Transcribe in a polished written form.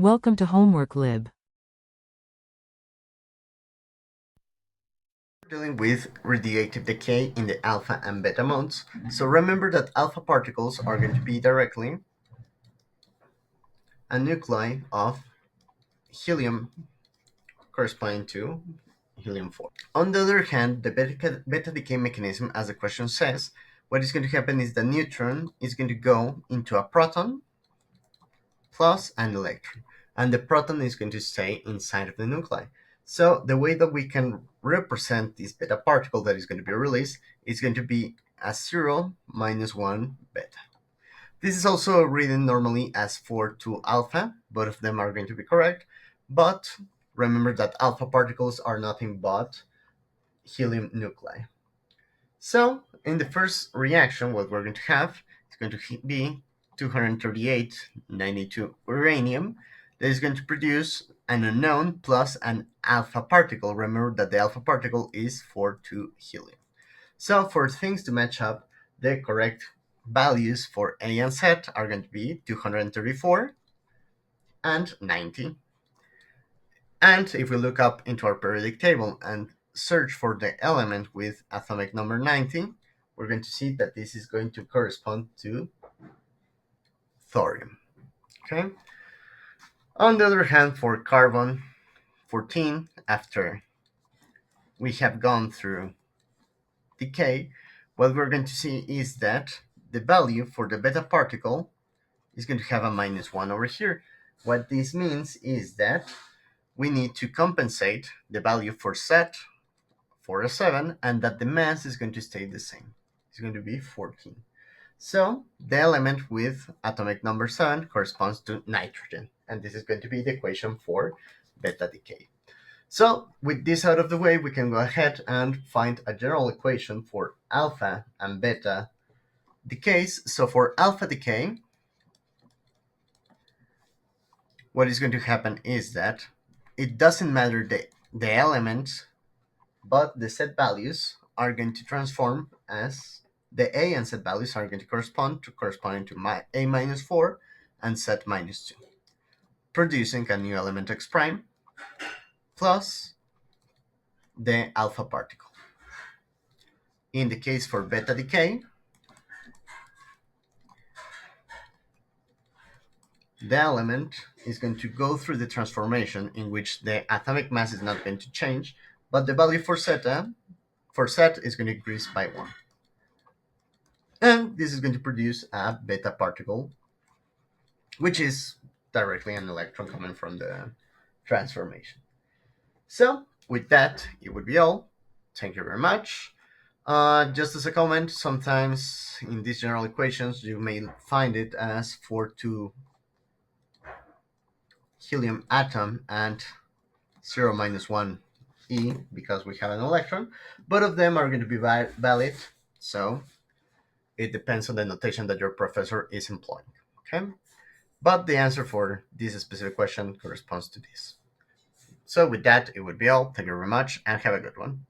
Welcome to Homework Lib. Dealing with radiative decay in the alpha and beta modes. So remember that alpha particles are going to be directly a nuclei of helium corresponding to helium-4. On the other hand, the beta decay mechanism, as the question says, what is going to happen is the neutron is going to go into a proton plus an electron, and the proton is going to stay inside of the nuclei. So the way that we can represent this beta particle that is going to be released is going to be a 0 minus 1 beta. This is also written normally as 4 to alpha. Both of them are going to be correct, but remember that alpha particles are nothing but helium nuclei. So in the first reaction, what we're going to have is going to be 238.92 uranium that is going to produce an unknown plus an alpha particle. Remember that the alpha particle is 4,2 helium. So for things to match up, the correct values for A and Z are going to be 234 and 90. And if we look up into our periodic table and search for the element with atomic number 90, we're going to see that this is going to correspond to thorium. Okay. On the other hand, for carbon 14, after we have gone through decay, what we're going to see is that the value for the beta particle is going to have a -1 over here. What this means is that we need to compensate the value for Z for a 7, and that the mass is going to stay the same. It's going to be 14. So the element with atomic number 7 corresponds to nitrogen, and this is going to be the equation for beta decay. So with this out of the way, we can go ahead and find a general equation for alpha and beta decays. So for alpha decay, what is going to happen is that it doesn't matter the element, but the set values are going to transform as the A and Z values are going to corresponding to my A minus 4 and Z minus 2, producing a new element X prime plus the alpha particle. In the case for beta decay, the element is going to go through the transformation in which the atomic mass is not going to change, but the value for Z is going to increase by 1. And this is going to produce a beta particle, which is directly an electron coming from the transformation. So with that, it would be all. Thank you very much. Just as a comment, sometimes in these general equations, you may find it as 4,2 helium atom and 0 minus 1 E because we have an electron. Both of them are going to be valid, so it depends on the notation that your professor is employing. Okay? But the answer for this specific question corresponds to this. So with that, it would be all. Thank you very much and have a good one.